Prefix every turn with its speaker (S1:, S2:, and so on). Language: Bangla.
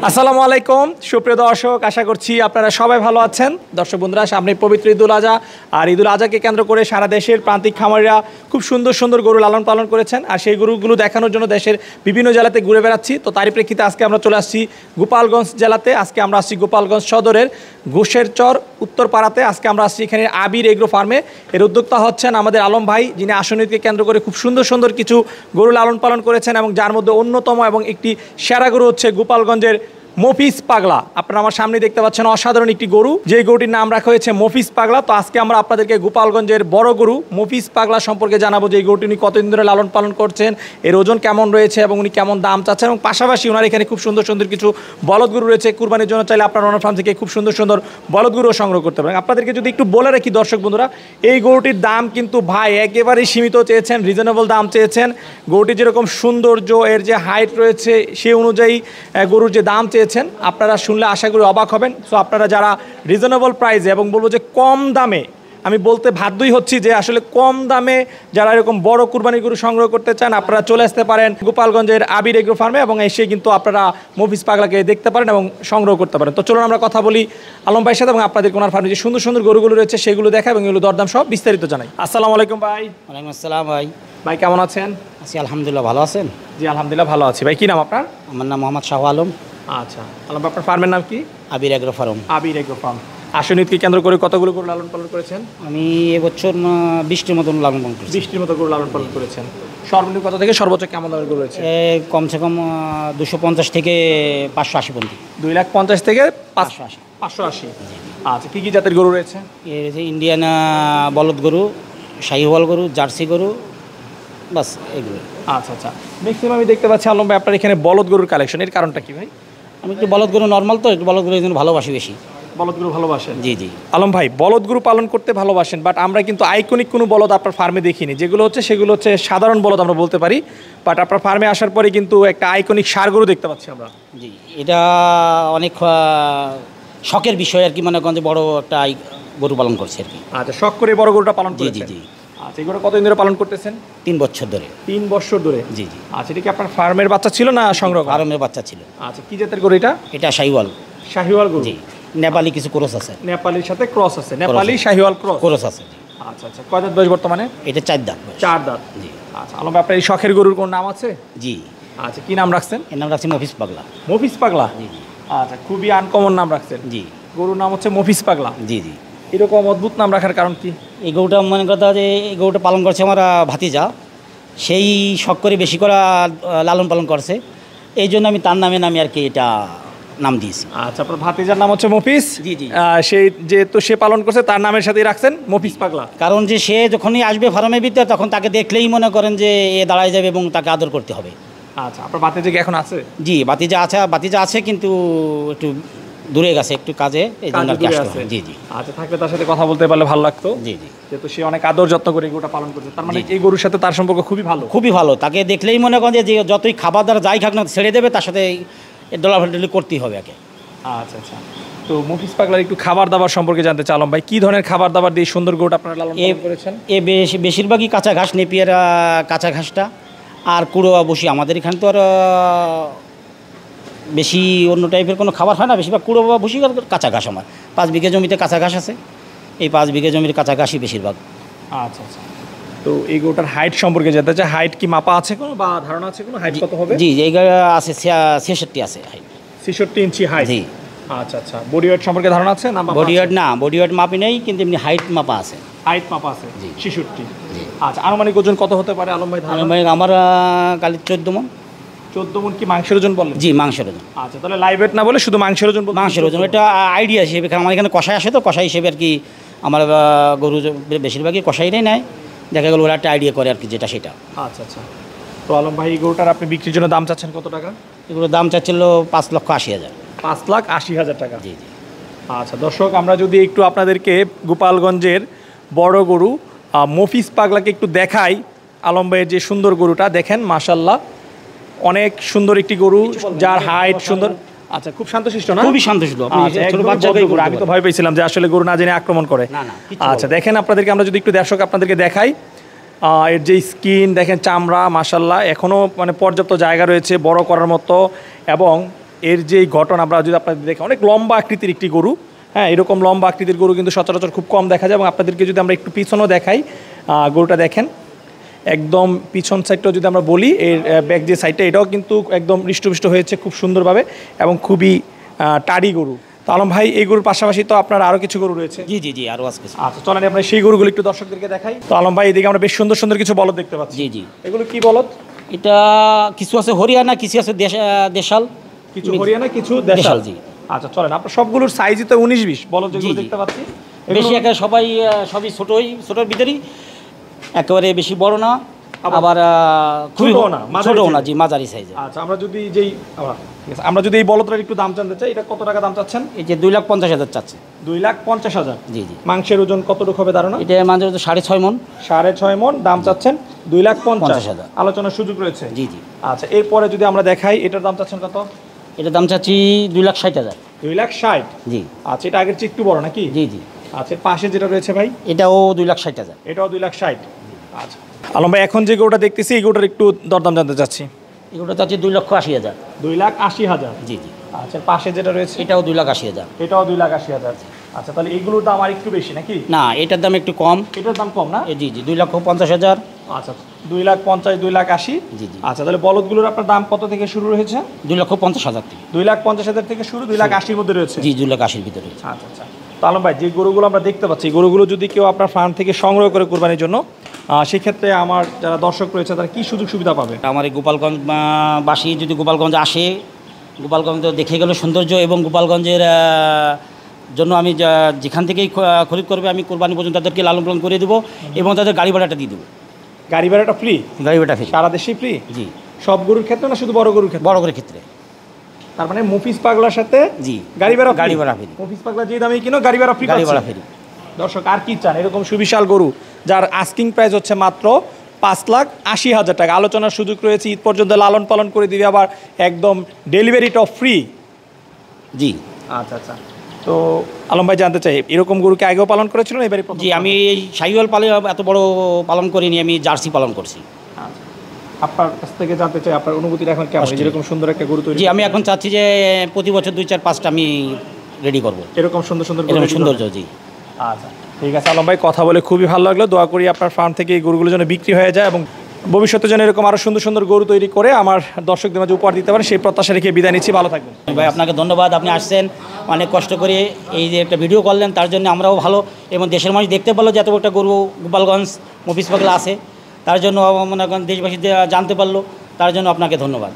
S1: আসসালামু আলাইকুম সুপ্রিয় দর্শক, আশা করছি আপনারা সবাই ভালো আছেন। দর্শক বন্ধুরা, সামনে পবিত্র ঈদুল আজহা, আর ঈদুল আজহাকে কেন্দ্র করে সারা দেশের প্রান্তিক খামারিরা খুব সুন্দর সুন্দর গরু লালন পালন করেছেন, আর সেই গরুগুলো দেখানোর জন্য দেশের বিভিন্ন জেলাতে ঘুরে বেড়াচ্ছি। তো তারই প্রেক্ষিতে আজকে আমরা চলে আসছি গোপালগঞ্জ জেলাতে। আজকে আমরা আসছি গোপালগঞ্জ সদরের ঘোষেরচর উত্তরপাড়াতে। আজকে আমরা আসছি এখানে আবির এগ্রো ফার্মে। এর উদ্যোক্তা হচ্ছেন আমাদের আলম ভাই, যিনি আসনীকে কেন্দ্র করে খুব সুন্দর সুন্দর কিছু গরু লালন পালন করেছেন, এবং যার মধ্যে অন্যতম এবং একটি সেরা গরু হচ্ছে গোপালগঞ্জের মফিজ পাগলা। আপনারা আমার সামনে দেখতে পাচ্ছেন অসাধারণ একটি গরু, যে গরুটির নাম রাখা হয়েছে মফিজ পাগলা। তো আজকে আমরা আপনাদেরকে গোপালগঞ্জের বড় গরু মফিজ পাগলা সম্পর্কে জানাবো, যে এই গরুটি উনি কতদিন ধরে লালন পালন করছেন, এর ওজন কেমন রয়েছে এবং উনি কেমন দাম চাচ্ছেন, এবং পাশাপাশি ওনার এখানে খুব সুন্দর সুন্দর কিছু বলদ গরু রয়েছে কুরবানির জন্য। চাইলে আপনার ওনার ফার্ম থেকে খুব সুন্দর সুন্দর বলদ গরু সংগ্রহ করতে পারেন। আপনাদেরকে যদি একটু বলে রাখি দর্শক বন্ধুরা, এই গরুটির দাম কিন্তু ভাই একেবারেই সীমিত চেয়েছেন, রিজনেবল দাম চেয়েছেন। গরুটি যেরকম সৌন্দর্য, এর যে হাইট রয়েছে সেই অনুযায়ী গরুর যে দাম চেয়েছেন, আপনারা শুনলে আশা করি অবাক হবেন। সো আপনারা যারা রিজনেবল প্রাইসে, এবং বলবো যে কম দামে, আমি বলতে বাধ্যই হচ্ছি যে আসলে কম দামে যারা এরকম বড় কুরবানি গরু সংগ্রহ করতে চান, আপনারা চলে আসতে পারেন গোপালগঞ্জের আবির এগ্রো ফার্মে, এবং এসে কিন্তু আপনারা মফিজ পাগলাকে দেখতে পারেন এবং সংগ্রহ করতে পারেন। তো চলুন আমরা কথা বলি আলম ভাইয়ের সাথে, এবং আপনাদের ওনার ফার্মে যে সুন্দর সুন্দর গরুগুলো রয়েছে সেগুলো দেখা এবং এগুলো দরদাম সব বিস্তারিত জানাই। আসসালামু আলাইকুম ভাই।
S2: ওয়ালাইকুম আসসালাম ভাই।
S1: ভাই কেমন আছেন?
S2: আছি আলহামদুলিল্লাহ, ভালো আছেন?
S1: জি আলহামদুলিল্লাহ ভালো আছি। ভাই কি নাম আপনার?
S2: আমার নাম মোহাম্মদ শাহ আলম।
S1: আচ্ছা আলম ভাই, আপনার ফার্মের নাম কি?
S2: আবির এগ্রো ফার্ম।
S1: আবির এগ্রো ফার্ম। আসনীকে কেন্দ্র করে কতগুলো গরু লালন পালন করেছেন?
S2: আমি এবছর 20টির মতন লালন পালন করছি।
S1: 20টির মতো গরু লালন পালন করেছেন। সর্বনিম্ন কত থেকে সর্বোচ্চ কেমন দামের গরু রয়েছে?
S2: কমসে কম 250 থেকে 580 পর্যন্ত।
S1: 250 থেকে
S2: 580।
S1: 580। আচ্ছা, কী কী জাতের গরু রয়েছে?
S2: এর যে ইন্ডিয়ান বলদ গরু, শাহিওয়াল গরু, জার্সি গরু, বাস এগুলো।
S1: আচ্ছা আচ্ছা, ম্যাক্সিমাম আমি দেখতে পাচ্ছি আলম ভাই আপনার এখানে বলদ গরুর কালেকশন। এর কারণটা কি ভাই?
S2: আমি একটু বলদ গরু নর্মাল, তো একটু বলদ গরু এই জন্য ভালোবাসি বেশি।
S1: বলদ গরু ভালোবাসেন?
S2: জি জি।
S1: আলম ভাই বলদ গরু পালন করতে ভালোবাসেন, বাট আমরা কিন্তু আইকনিক কোনো বলদ আপনার ফার্মে দেখিনি। যেগুলো হচ্ছে সেগুলো হচ্ছে সাধারণ বলদ আমরা বলতে পারি, বাট আপনার ফার্মে আসার পরে কিন্তু একটা আইকনিক ষাঁড় গরু দেখতে পাচ্ছি আমরা।
S2: জি, এটা অনেক শখের বিষয় আর কি, মনে করেন যে বড় একটা গরু পালন করছে আর কি।
S1: আচ্ছা, শখ করে বড় গরুটা পালন
S2: জি
S1: করছেন?
S2: জি জি।
S1: আচ্ছা, এগুলো কতদিন ধরে পালন করতেছেন?
S2: 3 বছর ধরে।
S1: 3 বছর ধরে?
S2: জি জি।
S1: আচ্ছা, এটা কি আপনার ফার্মের বাচ্চা ছিল না সংগ্রহ?
S2: ফার্মের বাচ্চা ছিল।
S1: আচ্ছা, কি জাতের গরু এটা?
S2: এটা শাহিওয়াল।
S1: শাহিওয়াল গরু?
S2: জি। নেপালি কিছু ক্রস আছে।
S1: নেপালির সাথে ক্রস আছে? নেপালি শাহিওয়াল ক্রস?
S2: ক্রস আছে।
S1: আচ্ছা আচ্ছা, কয় দাঁত বয়স বর্তমানে?
S2: এটা 4 দাঁত।
S1: 4 দাঁত।
S2: জি।
S1: আচ্ছা আলম ভাই, আপনার এই শখের গরুর কোন নাম আছে?
S2: জি।
S1: আচ্ছা, কি নাম রাখছেন?
S2: এর নাম রাখছি মফিজ পাগলা।
S1: মফিজ পাগলা?
S2: জি জি।
S1: আচ্ছা, খুবই আনকমন নাম রাখছেন।
S2: জি।
S1: গরুর নাম হচ্ছে মফিজ পাগলা?
S2: জি জি।
S1: এরকম অদ্ভুত নাম রাখার কারণ কি?
S2: এই গরুটা মনে করতে যে এই গরুটা পালন করছে আমার ভাতিজা, সেই শখ করে বেশি করে লালন পালন করছে, এই জন্য আমি তার নামে আর কি এটা নাম দিয়েছি।
S1: আচ্ছা, আপনার ভাতিজার নাম হচ্ছে মফিজ?
S2: জি জি।
S1: সেই যেহেতু সে পালন করছে তার নামের সাথেই রাখছেন মফিজ পাগলা?
S2: কারণ যে সে যখনই আসবে ফার্মের ভিতরে, তখন তাকে দেখলেই মনে করেন যে এ দাঁড়ায় যাবে এবং তাকে আদর করতে হবে।
S1: আচ্ছা, আপনার ভাতিজা কি এখন আছে?
S2: জি, বাতিজা আছে কিন্তু একটু দূরে গেছে একটু কাজে, এই জন্য আর কি আসতে হয়। জি জি।
S1: আচ্ছা, থাকলে তার সাথে কথা বলতে পারলে ভালো লাগতো।
S2: জি জি।
S1: যেহেতু সে অনেক আদর যত্ন করে এই গরুটা পালন করছে, তার মানে এই গরুর সাথে তার সম্পর্ক খুবই ভালো?
S2: খুবই ভালো। তাকে দেখলেই মনে করেন যে যতই খাবার দ্বারা যাই খাক না ছেড়ে দেবে, তার সাথে ডলাফাডলি করতেই হবে একে।
S1: আচ্ছা আচ্ছা, তো মফিজ পাগলার একটু খাবার দাবার সম্পর্কে জানতে চালাম ভাই, কি ধরনের খাবার দাবার দিয়ে সুন্দর গরুটা আপনারা লালন পালন করেছেন?
S2: বেশিরভাগই কাঁচা ঘাস, নেপিয়ার কাঁচা ঘাসটা, আর কুড়োয়া বসি। আমাদের এখানে তো আর বেশি অন্য টাইপের কোনো খাবার হয় না, বেশিরভাগ কুড়োয়া বসি আর কাঁচা ঘাস। আমার 5 বিঘা জমিতে কাঁচা ঘাস আছে, এই 5 বিঘা জমির কাঁচা ঘাসই বেশিরভাগ।
S1: আচ্ছা আচ্ছা, তো এই গরুটার হাইট সম্পর্কে জানতে চাই, হাইট কি মাপা আছে কোনো বা ধারণা আছে কোনো, হাইট কত হবে?
S2: জি, এই গাড়ি আছে 66 আছে হাইট।
S1: 66 ইঞ্চি হাইট?
S2: জি।
S1: আচ্ছা আচ্ছা, বডি ওয়েট সম্পর্কে ধারণা আছে না?
S2: বডি ওয়েট মাপি নেই, কিন্তু এমনি হাইট মাপা আছে।
S1: হাইট মাপা আছে?
S2: জি।
S1: 66।
S2: জি।
S1: আচ্ছা, আনুমানিক ওজন কত হতে পারে আলম ভাই ধারণা?
S2: আমার কালি 14 মণ।
S1: 14 মণ কি মাংসের ওজন বলেন?
S2: জি, মাংসের ওজন।
S1: আচ্ছা, তাহলে লাইভ ওয়েট না বলে শুধু মাংসের ওজন বলতে?
S2: মাংসের ওজন, এটা আইডিয়া হিসেবে। কারণ আমার এখানে কষাই আসে, তো কষাই হিসেবে আর কি আমার গরু বেশিরভাগই কষাইটাই নেয়, দেখা গেল ওরা একটা আইডিয়া করে আর কি, যেটা সেটা।
S1: আচ্ছা আচ্ছা, তো আলম ভাই এই গরুটার আপনি বিক্রির জন্য দাম চাচ্ছেন কত টাকা?
S2: এগুলোর দাম চাচ্ছিল 5,80,000।
S1: 5,80,000 টাকা?
S2: জি জি।
S1: আচ্ছা দর্শক, আমরা যদি একটু আপনাদেরকে গোপালগঞ্জের বড় গরু মফিজ পাগলাকে একটু দেখাই। আলম ভাইয়ের যে সুন্দর গরুটা দেখেন, মাশাল্লাহ অনেক সুন্দর একটি গরু, যার হাইট সুন্দর। আচ্ছা, খুব শান্তশিষ্ট না?
S2: খুবই শান্তশিষ্ট।
S1: আমি তো ভয় পেয়েছিলাম যে আসলে গরু না জেনে আক্রমণ করে। আচ্ছা দেখেন, আপনাদেরকে আমরা যদি একটু দর্শক আপনাদেরকে দেখাই, এর যে স্কিন দেখেন, চামড়া মাশাল্লাহ এখনও মানে পর্যাপ্ত জায়গা রয়েছে বড় করার মতো, এবং এর যে গঠন আমরা যদি আপনাদের দেখি, অনেক লম্বা আকৃতির একটি গরু। হ্যাঁ, এরকম লম্বা আকৃতির গরু কিন্তু সচরাচর খুব কম দেখা যায়। এবং আপনাদেরকে যদি আমরা একটু পিছনেও দেখাই, গরুটা দেখেন একদম পিছন সাইডটাও যদি আমরা বলি, এর ব্যাক যে সাইডটা এটাও কিন্তু একদম হৃষ্টপুষ্ট হয়েছে খুব সুন্দরভাবে এবং খুবই টাড়ি গরু। তো আলম ভাই, এই গরুর পাশাপাশি তো আপনার আরও কিছু গরু রয়েছে।
S2: জি জি জি, আরও আজকে।
S1: আচ্ছা, চলেন আমরা সেই গরুগুলো একটু দর্শকদেরকে দেখাই। তো আলম ভাই, এদিকে আমরা বেশ সুন্দর সুন্দর কিছু বলদ দেখতে পাচ্ছি।
S2: জি জি,
S1: এগুলো কি বলদ?
S2: এটা কিছু আছে হরিয়ানা, কিছু আছে দেশাল।
S1: কিছু হরিয়ানা, কিছু
S2: দেশাল। জি।
S1: আচ্ছা, চলেন আপনার সবগুলোর সাইজই তো 19-20 বলদ যেগুলো দেখতে পাচ্ছি।
S2: বেশি একেবারে সবই ছোটোর ভিতরেই, একেবারে বেশি বড় না, আবার
S1: ছোটও না,
S2: ছোটও না। জি, মাঝারি সাইজে।
S1: আচ্ছা, আমরা যদি এই বলদটার একটু দাম জানতে চাই, এটা কত টাকা দাম চাচ্ছেন?
S2: এই যে 2,50,000 চাচ্ছে।
S1: 2,50,000।
S2: জি জি।
S1: মাংসের ওজন কতটুকু হবে ধারণা?
S2: এটা মাংসের ওজন 6.5 মণ।
S1: 6.5 মণ দাম চাচ্ছেন 2,50,000।
S2: 50,000
S1: আলোচনার সুযোগ রয়েছে।
S2: জি জি।
S1: আচ্ছা, এরপরে যদি আমরা দেখাই, এটার দাম চাচ্ছেন কত?
S2: এটার দাম চাচ্ছি 2,60,000।
S1: 2,60,000।
S2: জি।
S1: আচ্ছা, এটা আগের চেয়ে একটু বড় নাকি?
S2: জি জি।
S1: আচ্ছা, পাশে যেটা রয়েছে ভাই,
S2: এটাও 2,60,000।
S1: এটাও 2,60,000। আচ্ছা আলম ভাই, এখন যে গরুটা দেখতেছি এই গরুটার একটু দরদাম জানতে চাচ্ছি।
S2: এগুলো চাচ্ছি 2,80,000।
S1: 2,80,000।
S2: জি জি।
S1: আচ্ছা, পাশে যেটা রয়েছে
S2: এটাও 2,80,000।
S1: এটাও 2,80,000। আচ্ছা, তাহলে এইগুলোর দাম আর একটু বেশি নাকি?
S2: না, এটার দাম একটু কম।
S1: এটার দাম কম না?
S2: জি জি, 2,50,000।
S1: আচ্ছা, 2,50,000, 2,80,000।
S2: জি জি।
S1: আচ্ছা, তাহলে বলদগুলোর আপনার দাম কত থেকে শুরু হয়েছে?
S2: 2,50,000 থেকে।
S1: 2,50,000 থেকে শুরু, 2,80,000 মধ্যে রয়েছে।
S2: জি, 2,80,000 ভিতরে।
S1: আচ্ছা আচ্ছা। তো আলম ভাই, যে গরুগুলো আমরা দেখতে পাচ্ছি, এই গরুগুলো যদি কেউ আপনার ফার্ম থেকে সংগ্রহ করে কুরবানির জন্য, সেক্ষেত্রে আমার যারা দর্শক রয়েছে তারা কি সুযোগ সুবিধা পাবে?
S2: আমার এই গোপালগঞ্জ বাসী যদি গোপালগঞ্জ আসে, গোপালগঞ্জ দেখে গেল সৌন্দর্য, এবং গোপালগঞ্জের জন্য আমি যেখান থেকেই খরিদ করবে আমি কোরবানি পর্যন্ত তাদেরকে লালন পালন করে দেবো, এবং তাদের গাড়ি ভাড়াটা দিয়ে দেবো।
S1: গাড়ি ভাড়াটা ফ্রি?
S2: গাড়ি ভাড়া ফ্রি
S1: সারা দেশেই ফ্রি?
S2: জি।
S1: সব গরুর ক্ষেত্রে না, শুধু বড় গরুর ক্ষেত্রে?
S2: বড় করে ক্ষেত্রে।
S1: তার মানে মফিজ পাগলার সাথে
S2: জি
S1: গাড়ি ভাড়া
S2: গাড়ি ভাড়া ফ্রি।
S1: মফিজ পাগলা যে দামে কিনো গাড়ি ভাড়া ফ্রি।
S2: গাড়ি ভাড়া ফ্রি।
S1: দর্শক, আর কি চান? এরকম সুবিশাল গরু যার আস্কিং প্রাইস হচ্ছে মাত্র 5,80,000 টাকা। আলোচনার সুযোগ রয়েছে, ঈদ পর্যন্ত লালন পালন করে দিবে, আবার একদম ডেলিভারিটাও ফ্রি।
S2: জি।
S1: আচ্ছা আচ্ছা। তো আলম ভাই, জানতে চাই, এরকম গরুকে আগেও পালন করেছিলেন এবারে?
S2: জি, আমি এই শাহিওয়াল এত বড় পালন করিনি, আমি জার্সি পালন করছি।
S1: আচ্ছা, আপনার কাছ থেকে জানতে চাই আপনার অনুভূতিটা এখন কেমন? যেরকম সুন্দর একটা গরু তৈরি।
S2: জি, আমি এখন চাচ্ছি যে প্রতি বছর 2-4-5টা আমি রেডি করব
S1: এরকম সুন্দর সুন্দর
S2: এরকম সৌন্দর্য। জি।
S1: আচ্ছা, ঠিক আছে আলম ভাই, কথা বলে খুবই ভালো লাগলো। দোয়া করি আপনার ফার্ম থেকে এই গরুগুলো যেন বিক্রি হয়ে যায়, এবং ভবিষ্যতে যেন এরকম আরও সুন্দর সুন্দর গরু তৈরি করে আমার দর্শকদের মাঝে উপহার দিতে পারে, সেই প্রত্যাশা রেখে বিদায় নিচ্ছি। ভালো থাকবেন
S2: ভাই, আপনাকে ধন্যবাদ। আপনি আসছেন, অনেক কষ্ট করে এই যে একটা ভিডিও করলেন, তার জন্য আমরাও ভালো, এবং দেশের মানুষ দেখতে পারলো যে এত একটা গরু গোপালগঞ্জ মফিজ পাগলা আছে, তার জন্য মনে করেন দেশবাসী জানতে পারলো, তার জন্য আপনাকে ধন্যবাদ।